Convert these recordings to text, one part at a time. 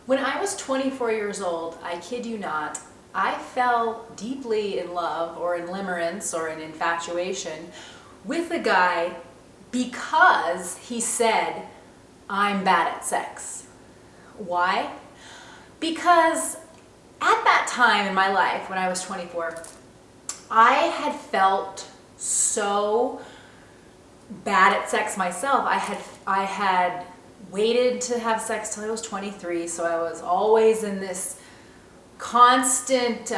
When I was 24 years old, I kid you not, I fell deeply in love or in limerence or in infatuation with a guy because he said, I'm bad at sex. Why? Because at that time in my life, when I was 24, I had felt so bad at sex myself. I had waited to have sex till I was 23, so I was always in this constant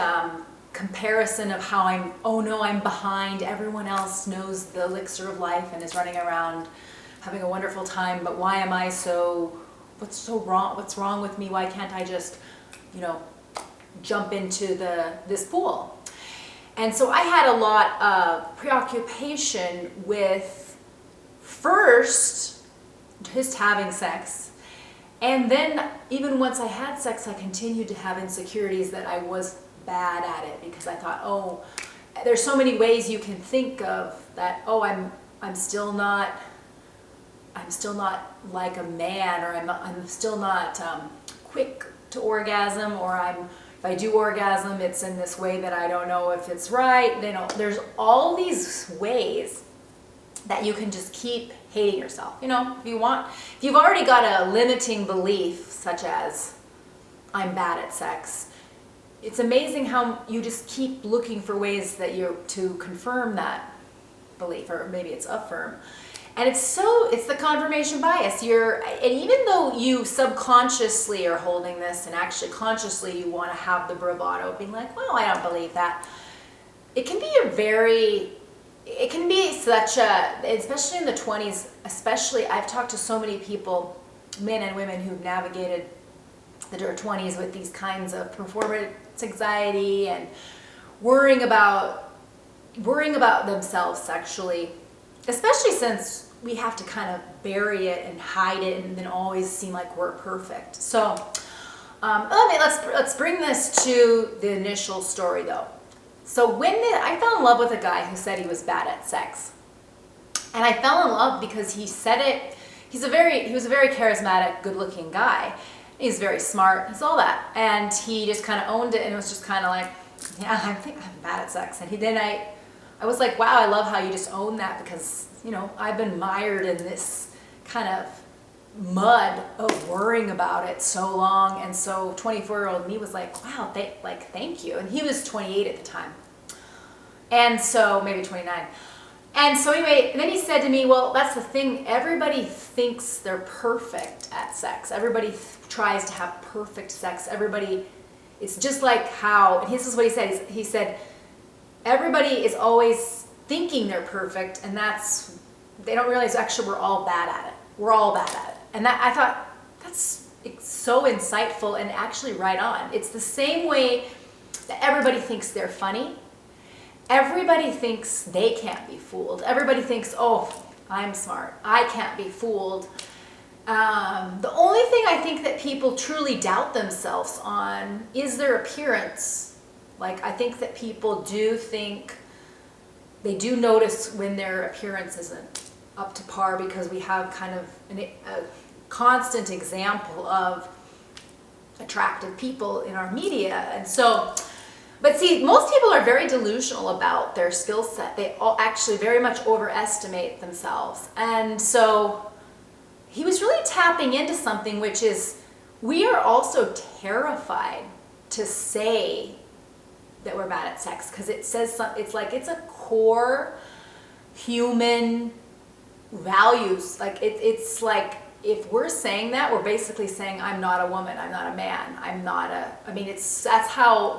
comparison of how I'm behind. Everyone else knows the elixir of life and is running around having a wonderful time, but why am I what's so wrong? What's wrong with me? Why can't I just, jump into this pool? And so I had a lot of preoccupation with first just having sex. And then even once I had sex, I continued to have insecurities that I was bad at it, because I thought, there's so many ways you can think of that, I'm still not like a man, or I'm still not quick to orgasm, or if I do orgasm, it's in this way that I don't know if it's right. There's all these ways that you can just keep hating yourself. If you've already got a limiting belief, such as I'm bad at sex, it's amazing how you just keep looking for ways to confirm that belief, or maybe it's affirm. And it's the confirmation bias. And even though you subconsciously are holding this, and actually consciously you want to have the bravado of being like, well, I don't believe that. It can be such especially in the 20s, I've talked to so many people, men and women, who've navigated their 20s with these kinds of performance anxiety and worrying about themselves sexually, especially since we have to kind of bury it and hide it and then always seem like we're perfect. So let's bring this to the initial story though. So I fell in love with a guy who said he was bad at sex. And I fell in love because he said it. He was a very charismatic, good-looking guy. He's very smart. He's all that. And he just kind of owned it, and it was just kind of like, yeah, I think I'm bad at sex. And I was like, wow, I love how you just own that, because, I've been mired in this kind of mud of worrying about it so long. And so 24-year-old me was like, wow, thank you. And he was 28 at the time. And so maybe 29. And so anyway, and then he said to me, well, that's the thing. Everybody thinks they're perfect at sex. Everybody tries to have perfect sex. It's just like how, and this is what he said. He said, everybody is always thinking they're perfect, and they don't realize actually we're all bad at it. We're all bad at it. And I thought, it's so insightful and actually right on. It's the same way that everybody thinks they're funny. Everybody thinks they can't be fooled. Everybody thinks, I'm smart. I can't be fooled. The only thing I think that people truly doubt themselves on is their appearance. Like, I think that people they do notice when their appearance isn't up to par, because we have kind of a constant example of attractive people in our media. And so, but see, most people are very delusional about their skill set. They all actually very much overestimate themselves. And so he was really tapping into something, which is, we are also terrified to say that we're bad at sex, because it says it's a core human values. Like it's like, if we're saying that, we're basically saying, I'm not a woman, I'm not a man,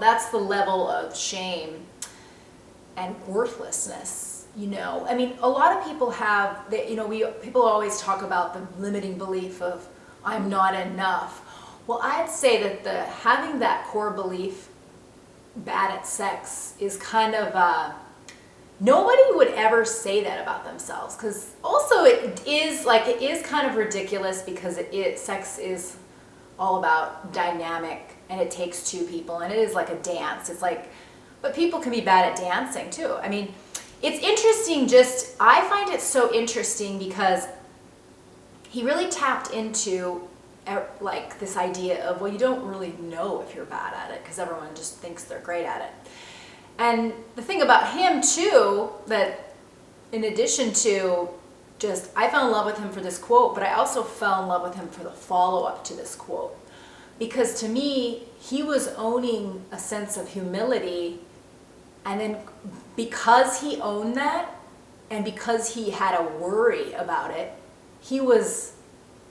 that's the level of shame and worthlessness, A lot of people have, people always talk about the limiting belief of, I'm not enough. Well, I'd say that having that core belief, bad at sex, is kind of, nobody would ever say that about themselves, because also it is kind of ridiculous, because sex is all about dynamic, and it takes two people, and it is like a dance. But people can be bad at dancing too. It's interesting, I find it so interesting, because he really tapped into like this idea of, well, you don't really know if you're bad at it because everyone just thinks they're great at it. And the thing about him too, that in addition to just, I fell in love with him for this quote, but I also fell in love with him for the follow-up to this quote. Because to me, he was owning a sense of humility, and then because he owned that, and because he had a worry about it, he was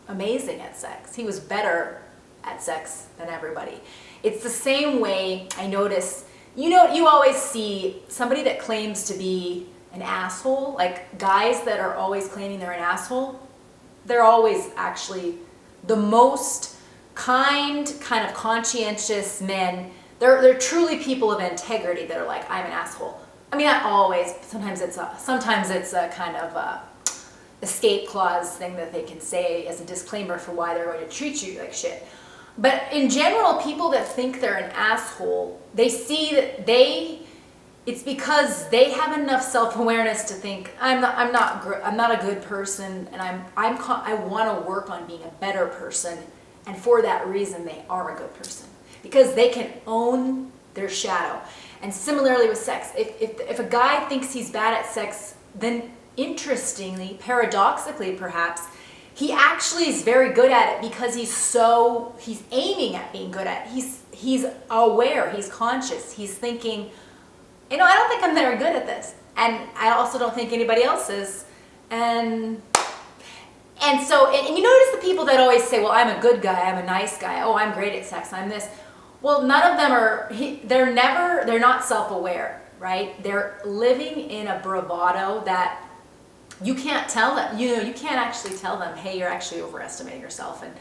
amazing at sex. He was better at sex than everybody. It's the same way I notice, you always see somebody that claims to be an asshole, like guys that are always claiming they're an asshole, they're always actually the most kind of conscientious men. They're truly people of integrity that are like, I'm an asshole. I mean, not always. Sometimes it's a kind of a escape clause thing that they can say as a disclaimer for why they're going to treat you like shit. But in general, people that think they're an asshole, they see that it's because they have enough self-awareness to think, I'm not a good person, and I want to work on being a better person, and for that reason they are a good person because they can own their shadow. And similarly with sex, if a guy thinks he's bad at sex, then interestingly, paradoxically perhaps, he actually is very good at it because he's aiming at being good at it. He's aware, he's conscious, he's thinking, I don't think I'm very good at this. And I also don't think anybody else is. And so you notice the people that always say, well, I'm a good guy, I'm a nice guy, oh, I'm great at sex, I'm this. Well, none of them they're not self-aware, right? They're living in a bravado that you can't tell them, you can't actually tell them, hey, you're actually overestimating yourself, and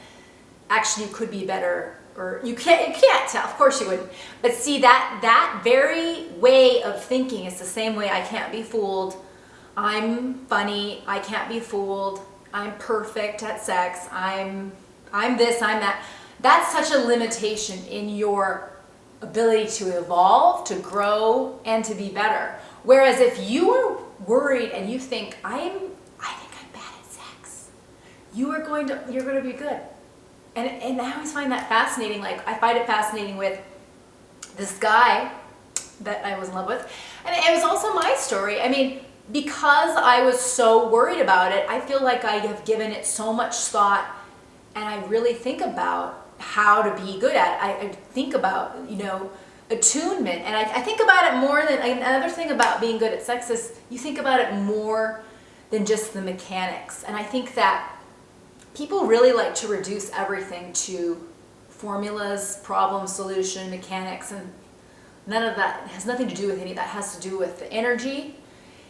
actually you could be better, or you can't tell, of course you wouldn't. But see, that very way of thinking is the same way I can't be fooled, I'm funny, I can't be fooled, I'm perfect at sex, I'm this, I'm that. That's such a limitation in your ability to evolve, to grow, and to be better. Whereas if you are worried and you think, I think I'm bad at sex, you're going to be good. And I always find that fascinating. Like, I find it fascinating with this guy that I was in love with. And it was also my story. I mean, because I was so worried about it, I feel like I have given it so much thought, and I really think about how to be good at it. I think about, attunement, and I think about it more than, another thing about being good at sex is you think about it more than just the mechanics. And I think that people really like to reduce everything to formulas, problem, solution, mechanics, and none of that has nothing to do with any of that. It has to do with the energy,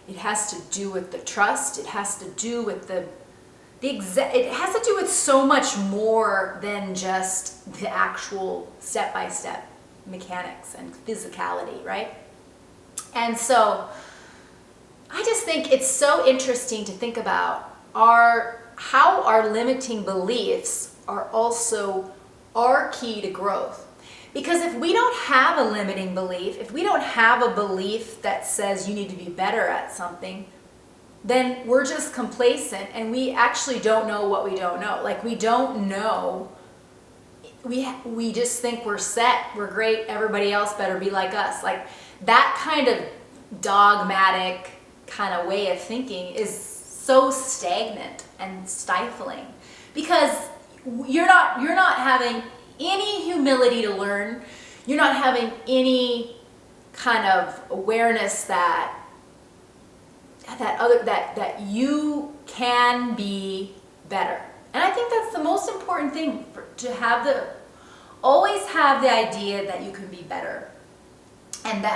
it has to do with the trust, it has to do with it has to do with so much more than just the actual step-by-step mechanics and physicality, right? And so I just think it's so interesting to think about how our limiting beliefs are also our key to growth. Because if we don't have a limiting belief, if we don't have a belief that says you need to be better at something, then we're just complacent and we actually don't know what we don't know. Like, we don't know. We just think we're set, we're great, everybody else better be like us. Like, that kind of dogmatic kind of way of thinking is so stagnant and stifling, because you're not having any humility to learn. You're not having any kind of awareness that you can be better. And I think that's the most important thing, to always have the idea that you can be better, and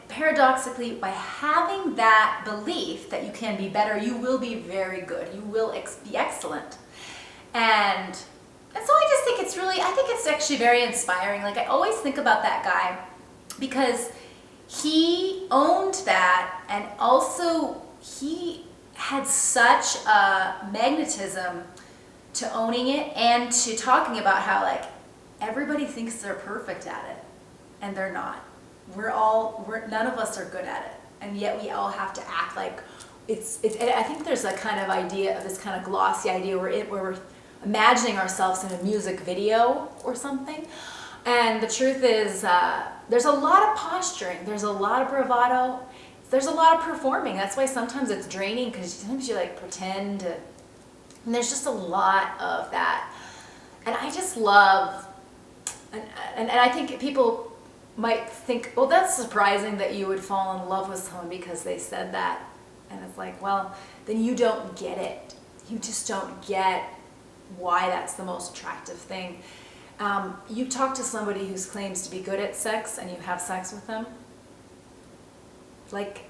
paradoxically, by having that belief that you can be better, you will be very good. You will be excellent. And so I just think I think it's actually very inspiring. Like, I always think about that guy because he owned that, and also he had such a magnetism to owning it and to talking about how, like, everybody thinks they're perfect at it, and they're not. None of us are good at it, and yet we all have to act like it's I think there's a kind of idea of this kind of glossy idea where imagining ourselves in a music video or something. And the truth is, there's a lot of posturing, there's a lot of bravado, there's a lot of performing. That's why sometimes it's draining, because sometimes you like pretend, and there's just a lot of that. And I just love, and I think people might think, well, that's surprising that you would fall in love with someone because they said that. And it's like, well, then you don't get it. You just don't get why that's the most attractive thing. You talk to somebody who claims to be good at sex and you have sex with them. Like,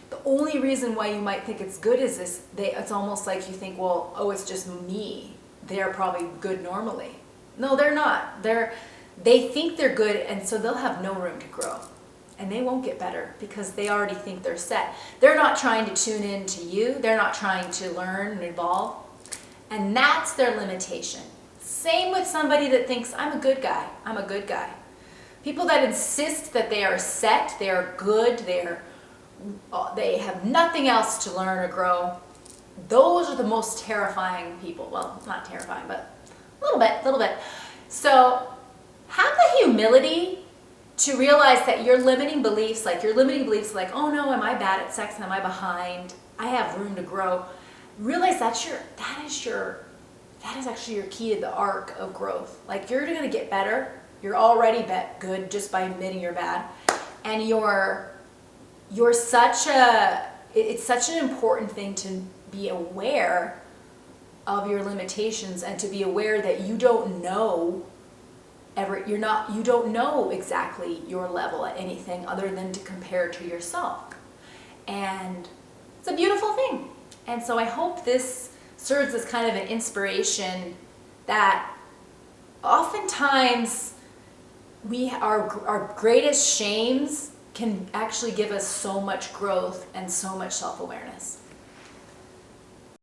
the only reason why you might think it's good is this, it's almost like you think, well, oh, it's just me. They're probably good normally. No, they're not. They think they're good, and so they'll have no room to grow. And they won't get better because they already think they're set. They're not trying to tune in to you. They're not trying to learn and evolve. And that's their limitation. Same with somebody that thinks, I'm a good guy. I'm a good guy. People that insist that they are set, they are good, they have nothing else to learn or grow. Those are the most terrifying people. Well, not terrifying, but a little bit. So have the humility to realize that your limiting beliefs, like oh no, am I bad at sex and am I behind? I have room to grow. Realize that is actually your key to the arc of growth. Like, you're gonna get better. You're already good just by admitting you're bad. And it's such an important thing to be aware of your limitations and to be aware that you don't know you don't know exactly your level at anything other than to compare to yourself. And it's a beautiful thing. And so I hope this serves as kind of an inspiration that oftentimes our greatest shames can actually give us so much growth and so much self-awareness.